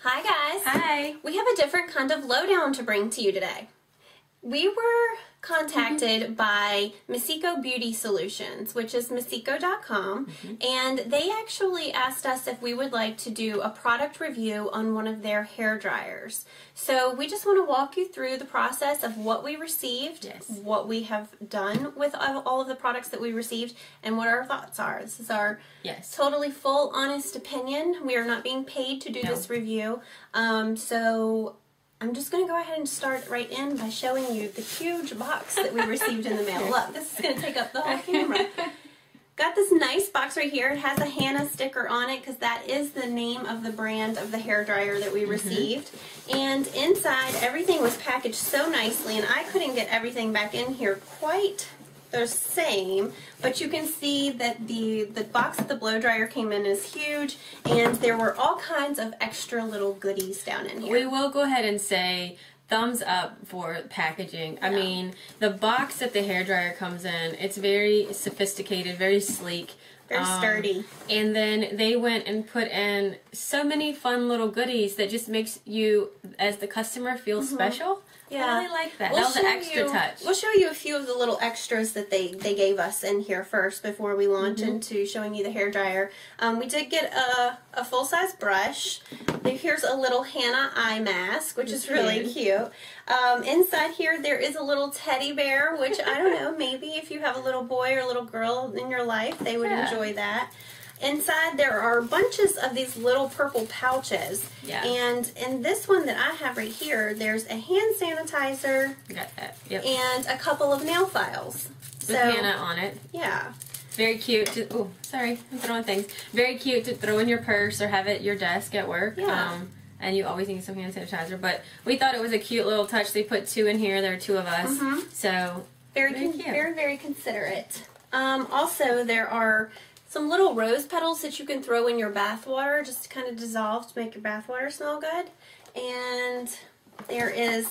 Hi guys. Hi. We have a different kind of lowdown to bring to you today. We were contacted by Masiko Beauty Solutions, which is masiko.com, and they actually asked us if we would like to do a product review on one of their hair dryers. So we just want to walk you through the process of what we received, what we have done with all of the products that we received, and what our thoughts are. This is our totally full, honest opinion. We are not being paid to do this review. So I'm just going to go ahead and start right in by showing you the huge box that we received in the mail. Look, this is going to take up the whole camera. Got this nice box right here. It has a HANAair sticker on it because that is the name of the brand of the hairdryer that we received. And inside, everything was packaged so nicely, and I couldn't get everything back in here quite the same, but you can see that the box that the blow dryer came in is huge, and there were all kinds of extra little goodies down in here. We will go ahead and say thumbs up for packaging. I mean, the box that the hairdryer comes in, it's very sophisticated, very sleek. Very sturdy. And then they went and put in so many fun little goodies that just makes you, as the customer, feel special. Yeah. I really like that. That was an extra touch. We'll show you a few of the little extras that they gave us in here first before we launch into showing you the hairdryer. We did get a full-size brush. Here's a little HANAair eye mask, which is really cute. Inside here there is a little teddy bear, which I don't know, maybe if you have a little boy or a little girl in your life, they would enjoy that. Inside there are bunches of these little purple pouches. And in this one that I have right here, there's a hand sanitizer. Got that. And a couple of nail files. With HANAair on it. Yeah. Very cute. Oh, sorry, I'm throwing things. Very cute to throw in your purse or have it at your desk at work. And you always need some hand sanitizer. But we thought it was a cute little touch. They put 2 in here. There are 2 of us. So very cute. Very considerate. Also, there are some little rose petals that you can throw in your bath water just to kind of dissolve to make your bath water smell good. And there is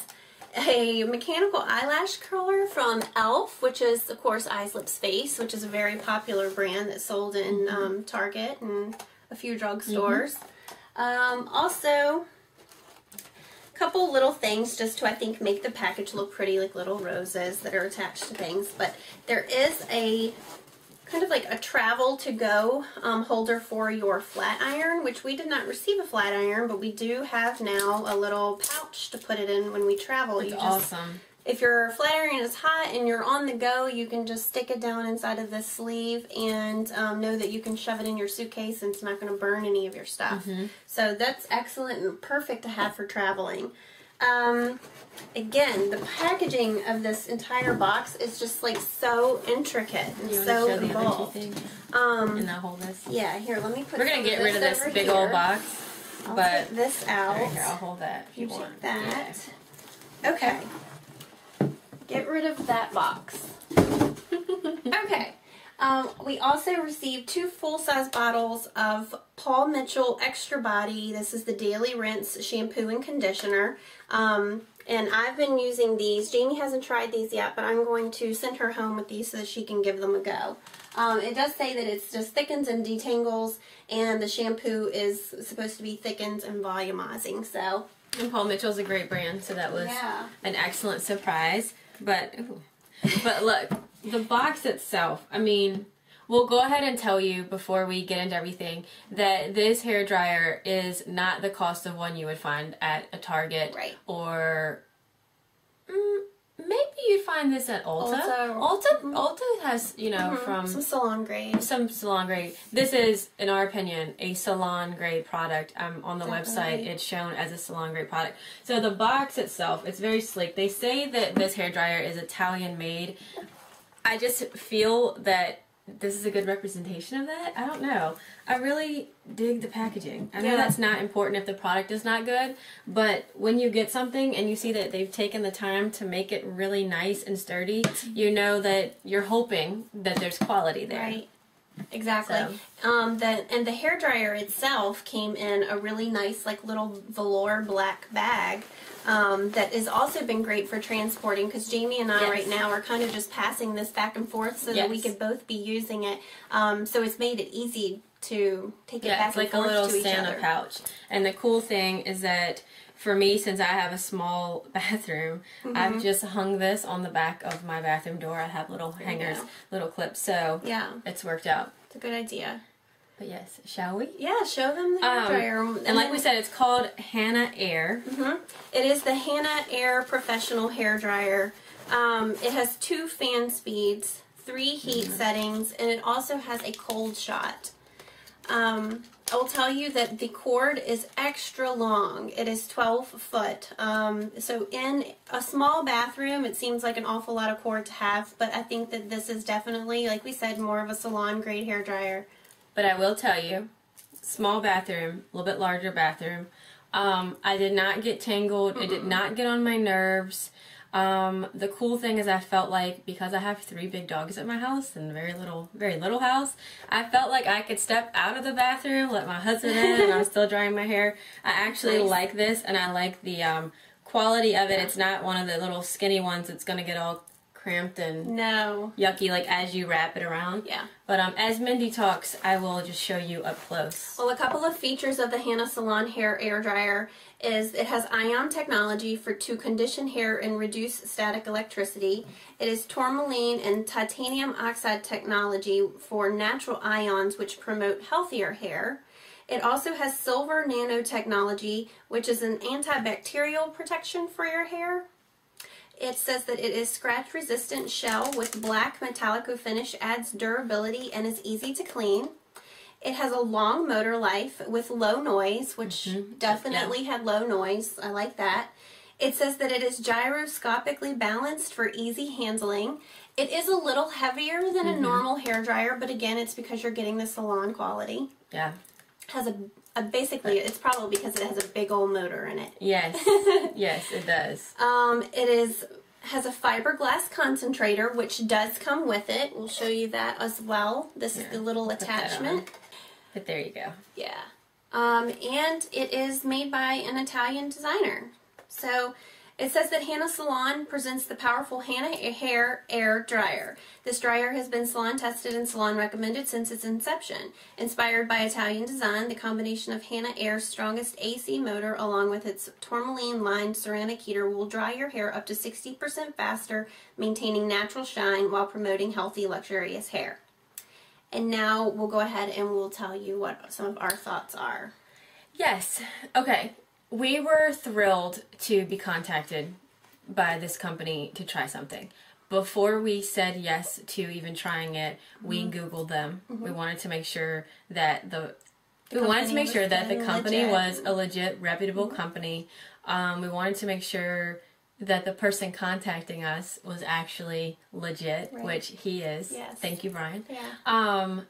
a mechanical eyelash curler from e.l.f., which is, of course, Eyes, Lips, Face, which is a very popular brand that's sold in Target and a few drugstores. Also, a couple little things just to, I think, make the package look pretty, like little roses that are attached to things. But there is a kind of like a travel to go holder for your flat iron, which we did not receive a flat iron, but we do have now a little pouch to put it in when we travel. That's awesome. If your flat iron is hot and you're on the go, you can just stick it down inside of this sleeve and know that you can shove it in your suitcase and it's not going to burn any of your stuff. So that's excellent and perfect to have for traveling. Again, the packaging of this entire box is just like so intricate and so involved. And I'll hold this. Yeah, here, let me put. We're gonna get rid of this big old box. I'll take this out. Here, I'll hold that if you want. Take that. Okay. Get rid of that box. Okay. We also received 2 full-size bottles of Paul Mitchell Extra Body. This is the Daily Rinse Shampoo and Conditioner. And I've been using these. Jamie hasn't tried these yet, but I'm going to send her home with these so that she can give them a go. It does say that it's just thickens and detangles, and the shampoo is supposed to be thickens and volumizing. So. And Paul Mitchell's a great brand, so that was an excellent surprise. But look, the box itself, I mean, we'll go ahead and tell you before we get into everything that this hairdryer is not the cost of one you would find at a Target or maybe you'd find this at Ulta. Ulta has, you know, from some salon grade. This is, in our opinion, a salon grade product. On the website, it's shown as a salon grade product. So the box itself, it's very sleek. They say that this hairdryer is Italian made. I just feel that this is a good representation of that. I don't know. I really dig the packaging. I know that's not important if the product is not good, but when you get something and you see that they've taken the time to make it really nice and sturdy, you know that you're hoping that there's quality there. Right. Exactly. So. And the hairdryer itself came in a really nice, like, little velour black bag that has also been great for transporting, because Jamie and I right now are kind of just passing this back and forth so that we could both be using it. So it's made it easy to take it Yeah, back it's and like a forth little to each Santa other. pouch. And the cool thing is that for me, since I have a small bathroom, I've just hung this on the back of my bathroom door. I have little hangers, little clips, so Yeah, it's worked out. it's a good idea. But yes, shall we? Yeah, show them the hairdryer. And like we said, it's called HANAair. It is the HANAair Professional Hairdryer. It has 2 fan speeds, 3 heat settings, and it also has a cold shot. I will tell you that the cord is extra long. It is 12 foot. So in a small bathroom, it seems like an awful lot of cord to have, but I think that this is definitely, like we said, more of a salon grade hairdryer. But I will tell you, small bathroom, a little bit larger bathroom. I did not get tangled. It did not get on my nerves. The cool thing is I felt like, because I have 3 big dogs at my house and a very little house, I felt like I could step out of the bathroom, let my husband in, and I'm still drying my hair. I actually like this, and I like the quality of it. It's not one of the little skinny ones that's going to get all cramped and yucky like as you wrap it around. Yeah. But as Mindy talks, I will just show you up close. Well, a couple of features of the Hana Salon Hair Air Dryer is it has ion technology to condition hair and reduce static electricity. It is tourmaline and titanium oxide technology for natural ions which promote healthier hair. It also has silver nanotechnology, which is an antibacterial protection for your hair. It says that it is scratch-resistant shell with black metallico finish, adds durability, and is easy to clean. It has a long motor life with low noise, which definitely had low noise. I like that. It says that it is gyroscopically balanced for easy handling. It is a little heavier than a normal hairdryer, but again, it's because you're getting the salon quality. Yeah. It has basically, it's probably because it has a big old motor in it. Yes. Yes, it does. It has a fiberglass concentrator, which does come with it. We'll show you that as well. This is the little attachment. But there you go. Yeah. And it is made by an Italian designer. So it says that Hana Salon presents the powerful HANAair Air Dryer. This dryer has been salon tested and salon recommended since its inception. Inspired by Italian design, the combination of HANAair's strongest AC motor along with its tourmaline-lined ceramic heater will dry your hair up to 60% faster, maintaining natural shine while promoting healthy, luxurious hair. And now we'll go ahead and we'll tell you what some of our thoughts are. Yes. Okay. We were thrilled to be contacted by this company to try something. Before we said yes to even trying it, we Googled them. We wanted to make sure that the company was a legit, reputable company. We wanted to make sure that the person contacting us was actually legit, which he is. Yes. Thank you, Brian. Yeah.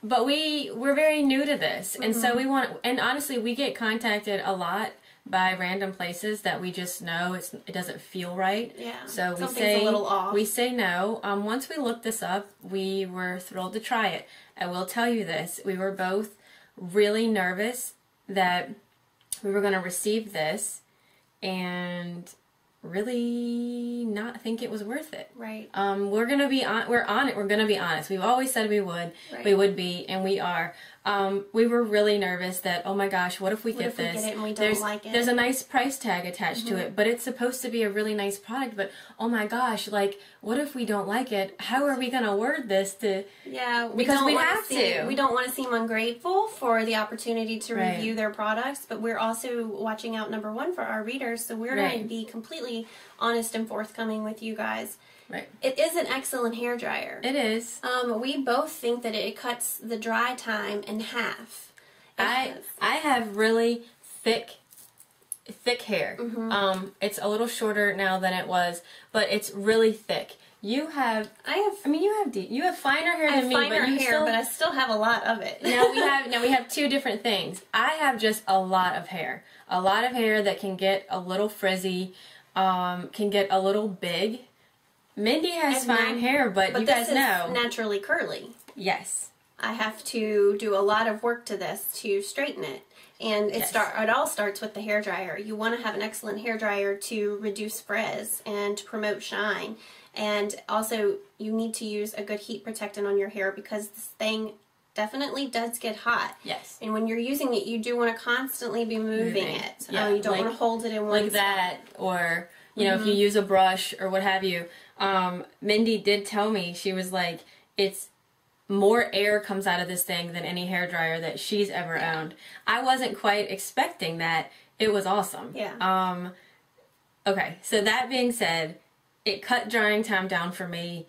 But we're very new to this, and so and honestly, we get contacted a lot by random places that we just know it doesn't feel right. Yeah. So we Something's say a little off. We say no. Once we looked this up, we were thrilled to try it. I will tell you this: we were both really nervous that we were going to receive this and really not think it was worth it. Right. We're on it. We're going to be honest. We've always said we would. Right. We would be, and we are. We were really nervous that, oh my gosh, what if we get this? What if we get it and we don't like it? There's a nice price tag attached to it, but it's supposed to be a really nice product, but oh my gosh, like, what if we don't like it? How are we going to word this to... Yeah, because we have to. We don't want to seem ungrateful for the opportunity to review their products, but we're also watching out, number one, for our readers, so we're going to be completely honest and forthcoming with you guys. Right. It is an excellent hairdryer. It is. We both think that it cuts the dry time in half. I have really thick hair. It's a little shorter now than it was, but it's really thick. You have finer hair than me, but I still have a lot of it. Now we have two different things. I have just a lot of hair. A lot of hair that can get a little frizzy, can get a little big. Mindy has fine hair, but you guys know. Naturally curly. Yes. I have to do a lot of work to this to straighten it. And it all starts with the hairdryer. You want to have an excellent hairdryer to reduce frizz and to promote shine. And also, you need to use a good heat protectant on your hair because this thing definitely does get hot. Yes. And when you're using it, you do want to constantly be moving it. Yeah. You don't want to hold it in one like that, or you know, if you use a brush or what have you. Mindy did tell me, she was like, it's more air comes out of this thing than any hairdryer that she's ever owned. I wasn't quite expecting that. It was awesome. Yeah. Okay, so that being said, it cut drying time down for me.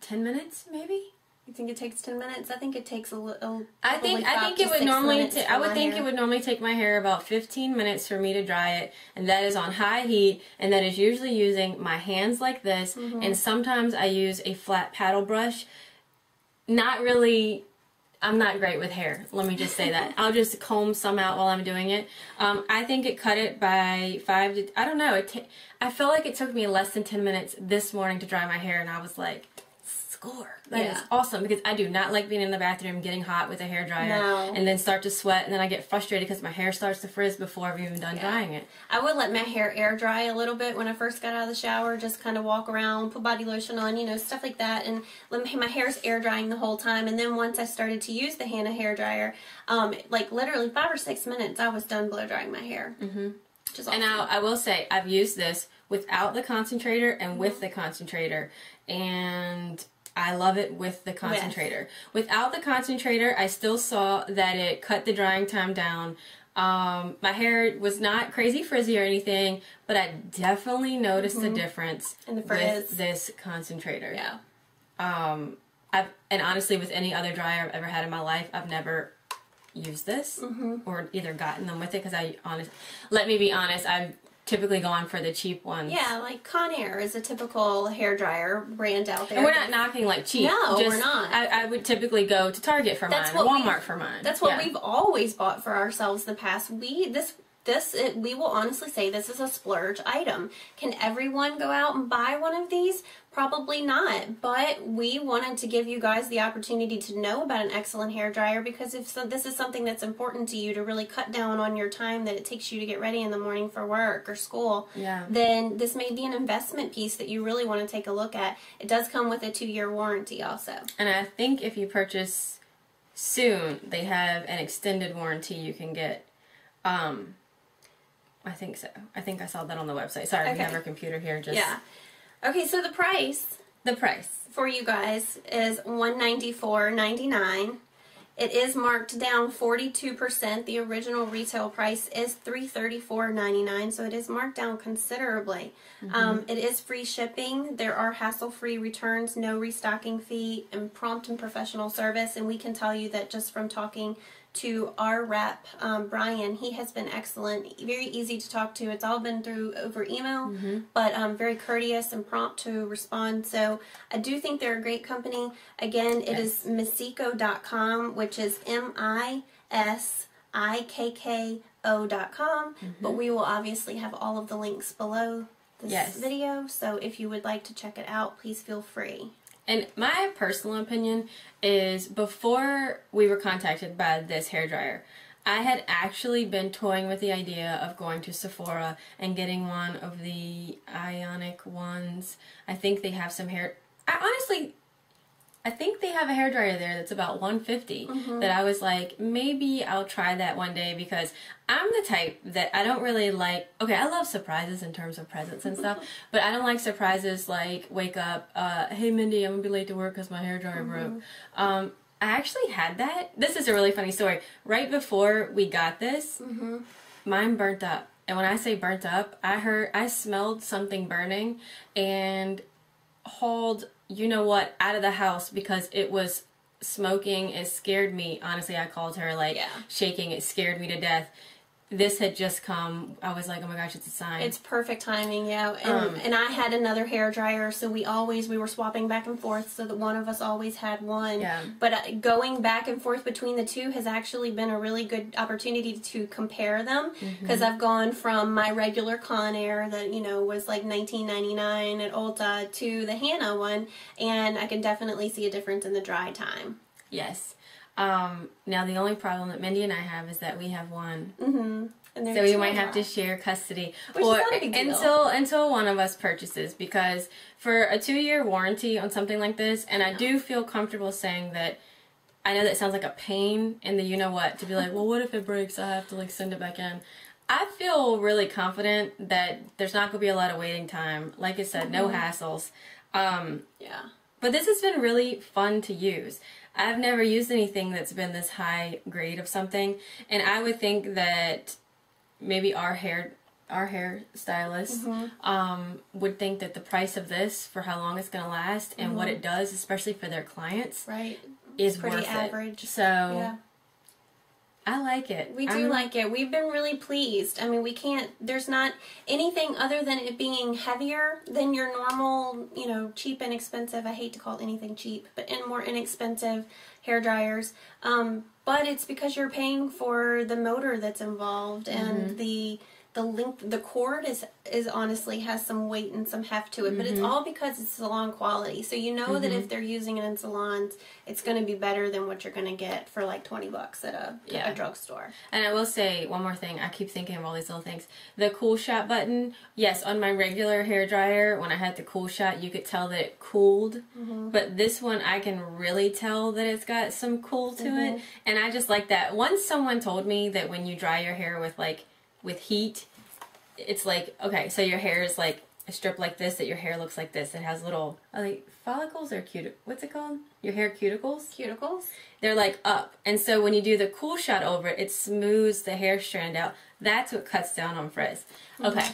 10 minutes, maybe? You think it takes 10 minutes? I think it takes a little. I think it would normally. I would think it would normally take my hair about 15 minutes for me to dry it, and that is on high heat, and that is usually using my hands like this, and sometimes I use a flat paddle brush. Not really. I'm not great with hair. Let me just say that. I'll just comb some out while I'm doing it. I think it cut it by 5 to. I don't know. I feel like it took me less than 10 minutes this morning to dry my hair, and I was like, score. That is awesome, because I do not like being in the bathroom getting hot with a hairdryer and then start to sweat, and then I get frustrated because my hair starts to frizz before I've even done drying it. I would let my hair air dry a little bit when I first got out of the shower, just kind of walk around, put body lotion on, you know, stuff like that, and let my hair's air drying the whole time. And then once I started to use the HANAair dryer, like literally 5 or 6 minutes, I was done blow drying my hair. Which is awesome. And now I will say, I've used this without the concentrator and with the concentrator, and I love it with the concentrator. Without the concentrator, I still saw that it cut the drying time down. My hair was not crazy frizzy or anything, but I definitely noticed the difference in the frizz with this concentrator. Yeah. And honestly, with any other dryer I've ever had in my life, I've never used this or either gotten them with it, because let me be honest, I've typically gone for the cheap ones. Yeah, like HANAair is a typical hairdryer brand out there. And we're not knocking like cheap. No, we're not. I would typically go to Target for mine, or Walmart for mine. That's what we've always bought for ourselves in the past. We will honestly say this is a splurge item. Can everyone go out and buy one of these? Probably not, but we wanted to give you guys the opportunity to know about an excellent hair dryer, because if this is something that's important to you to really cut down on your time that it takes you to get ready in the morning for work or school, then this may be an investment piece that you really want to take a look at. It does come with a 2-year warranty also. And I think if you purchase soon, they have an extended warranty you can get. I think so. I think I saw that on the website. Sorry, we have our computer here. Okay, so the price for you guys is $194.99. It is marked down 42%. The original retail price is $334.99, so it is marked down considerably. It is free shipping. There are hassle-free returns, no restocking fee, and prompt and professional service. And we can tell you that just from talking to our rep, Brian, he has been excellent, very easy to talk to. It's all been through over email, but very courteous and prompt to respond. So I do think they're a great company. Again, it is Misikko.com, which is MISIKKO.com, but we will obviously have all of the links below this video. So if you would like to check it out, please feel free. And my personal opinion is, before we were contacted by this hairdryer, I had actually been toying with the idea of going to Sephora and getting one of the ionic ones. I think they have some I think they have a hairdryer there that's about $150 that I was like, maybe I'll try that one day, because I'm the type that I don't really like, I love surprises in terms of presents and stuff, but I don't like surprises like, wake up, hey Mindy, I'm gonna be late to work because my hairdryer broke. I actually had that. This is a really funny story. Right before we got this, mine burnt up. And when I say burnt up, I smelled something burning and hauled you know what out of the house because it was smoking. It scared me. Honestly, I called her shaking. It scared me to death. This had just come. I was like, oh my gosh, it's a sign. It's perfect timing, yeah. And I had another hair dryer, so we were swapping back and forth, so that one of us always had one. Yeah. But going back and forth between the two has actually been a really good opportunity to compare them, because I've gone from my regular HANAair that was like $19.99 at Ulta to the HANA one, and I can definitely see a difference in the dry time. Yes. Now the only problem that Mindy and I have is that we have one. Mm-hmm. So we might have to share custody, which or is not a big deal. until one of us purchases, because for a 2-year warranty on something like this, and I do feel comfortable saying that. I know that sounds like a pain in the you-know-what to be like, well, what if it breaks? I have to like send it back in. I feel really confident that there's not going to be a lot of waiting time. Like I said, no hassles. Yeah. But this has been really fun to use. I've never used anything that's been this high grade of something, and I would think that maybe our hair stylist would think that the price of this for how long it's going to last and what it does, especially for their clients, right, is pretty worth average. It. So yeah. I like it. We do like it. We've been really pleased. I mean, there's not anything other than it being heavier than your normal, you know, cheap and expensive. I hate to call anything cheap, but more inexpensive hair dryers. But it's because you're paying for the motor that's involved and the length. The cord is honestly has some weight and some heft to it, but it's all because it's salon quality. So you know that if they're using it in salons, it's going to be better than what you're going to get for like $20 at a drugstore. And I will say one more thing. I keep thinking of all these little things. The cool shot button. Yes, on my regular hair dryer, when I had the cool shot, you could tell that it cooled. But this one, I can really tell that it's got some cool to it, and I just like that. Once someone told me that when you dry your hair with heat, it's like, okay, so your hair is like a strip like this, that your hair looks like this. It has little, like, follicles or what's it called? Your hair cuticles? Cuticles? They're like up. And so when you do the cool shot over it, it smooths the hair strand out. That's what cuts down on frizz. Okay.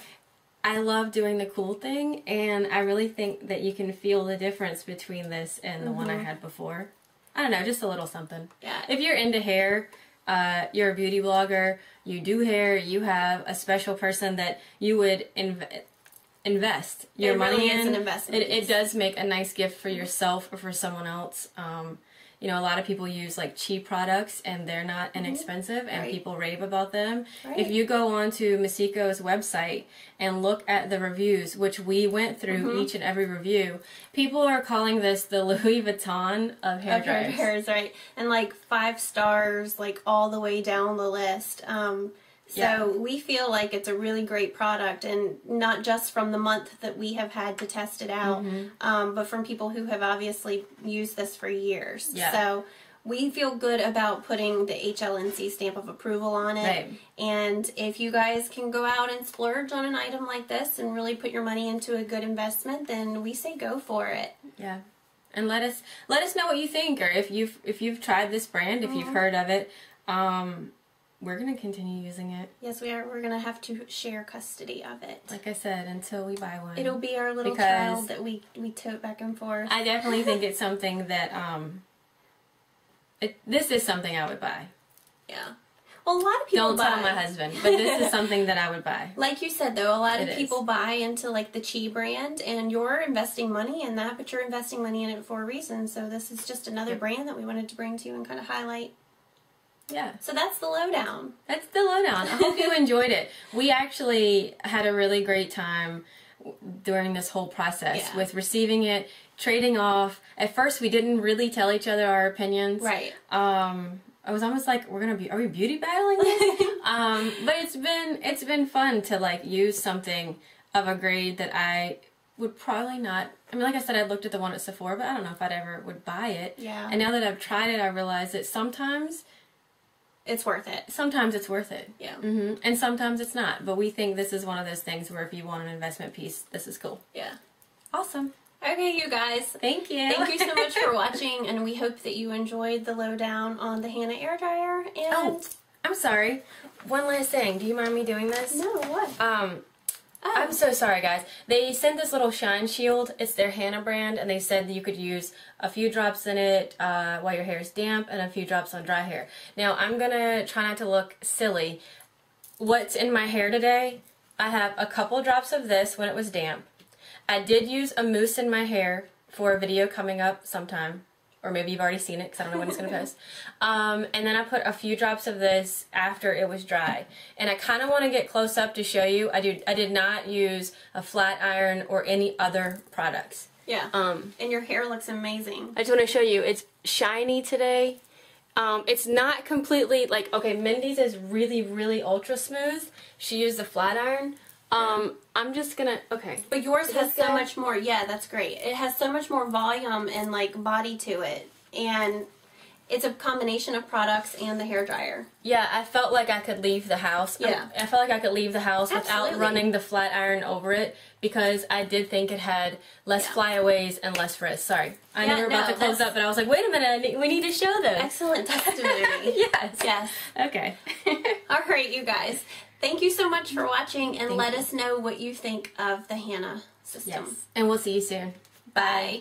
I love doing the cool thing, and I really think that you can feel the difference between this and the one I had before. I don't know, just a little something. Yeah. If you're into hair, you're a beauty blogger, you do hair, you have a special person that you would invest your money in. Is an investment. It does make a nice gift for yourself or for someone else. You know, a lot of people use like cheap products and they're not inexpensive, and people rave about them. If you go onto Masiko's website and look at the reviews, which we went through each and every review, people are calling this the Louis Vuitton of hair dryers. Right? And like 5 stars, like all the way down the list. So we feel like it's a really great product, and not just from the month that we have had to test it out, but from people who have obviously used this for years. Yeah. So we feel good about putting the HLNC stamp of approval on it. Right. And if you guys can go out and splurge on an item like this and really put your money into a good investment, then we say go for it. Yeah. And let us know what you think, or if you've tried this brand, if you've heard of it. We're going to continue using it. Yes, we are. We're going to have to share custody of it. Like I said, until we buy one. It'll be our little child that we tote back and forth. I definitely think it's something that, this is something I would buy. Yeah. Well, a lot of people Don't tell my husband, but this is something that I would buy. Like you said, though, a lot of people buy into, like, the Chi brand, and you're investing money in that, but you're investing money in it for a reason. So this is just another brand that we wanted to bring to you and kind of highlight. Yeah. So that's the lowdown. That's the lowdown. I hope you enjoyed it. We actually had a really great time during this whole process with receiving it, trading off. At first, we didn't really tell each other our opinions. Right. I was almost like, are we beauty battling this? But it's been fun to like use something of a grade that I would probably not. I mean, like I said, I looked at the one at Sephora, but I don't know if I'd ever would buy it. Yeah. And now that I've tried it, I realize that sometimes it's worth it. Sometimes it's worth it. Yeah. And sometimes it's not. But we think this is one of those things where if you want an investment piece, this is cool. Yeah. Awesome. Okay, you guys. Thank you. Thank you so much for watching, and we hope that you enjoyed the lowdown on the HANAair dryer. And I'm sorry. One last thing. Do you mind me doing this? No, what? I'm so sorry, guys. They sent this little shine shield. It's their HANA brand, and they said that you could use a few drops in it while your hair is damp and a few drops on dry hair. Now, I'm going to try not to look silly. What's in my hair today? I have a couple drops of this when it was damp. I did use a mousse in my hair for a video coming up sometime. Or maybe you've already seen it because I don't know when it's going to post. And then I put a few drops of this after it was dry. And I kind of want to get close up to show you. I did not use a flat iron or any other products. Yeah. And your hair looks amazing. I just want to show you. It's shiny today. It's not completely, like, okay, Mindy's is really, really ultra smooth. She used a flat iron. I'm just gonna, okay. But yours has so much more, yeah, that's great. It has so much more volume and, like, body to it. And it's a combination of products and the hairdryer. Yeah, I felt like I could leave the house. Yeah. I felt like I could leave the house Absolutely. without running the flat iron over it, because I did think it had less flyaways and less frizz. Sorry. I know we're about to close up, but I was like, wait a minute, we need to show this. Excellent testimony. Yes. Yes. Okay. All right, you guys. Thank you so much for watching, and let us know what you think of the HANAair system. Yes. And we'll see you soon. Bye. Bye.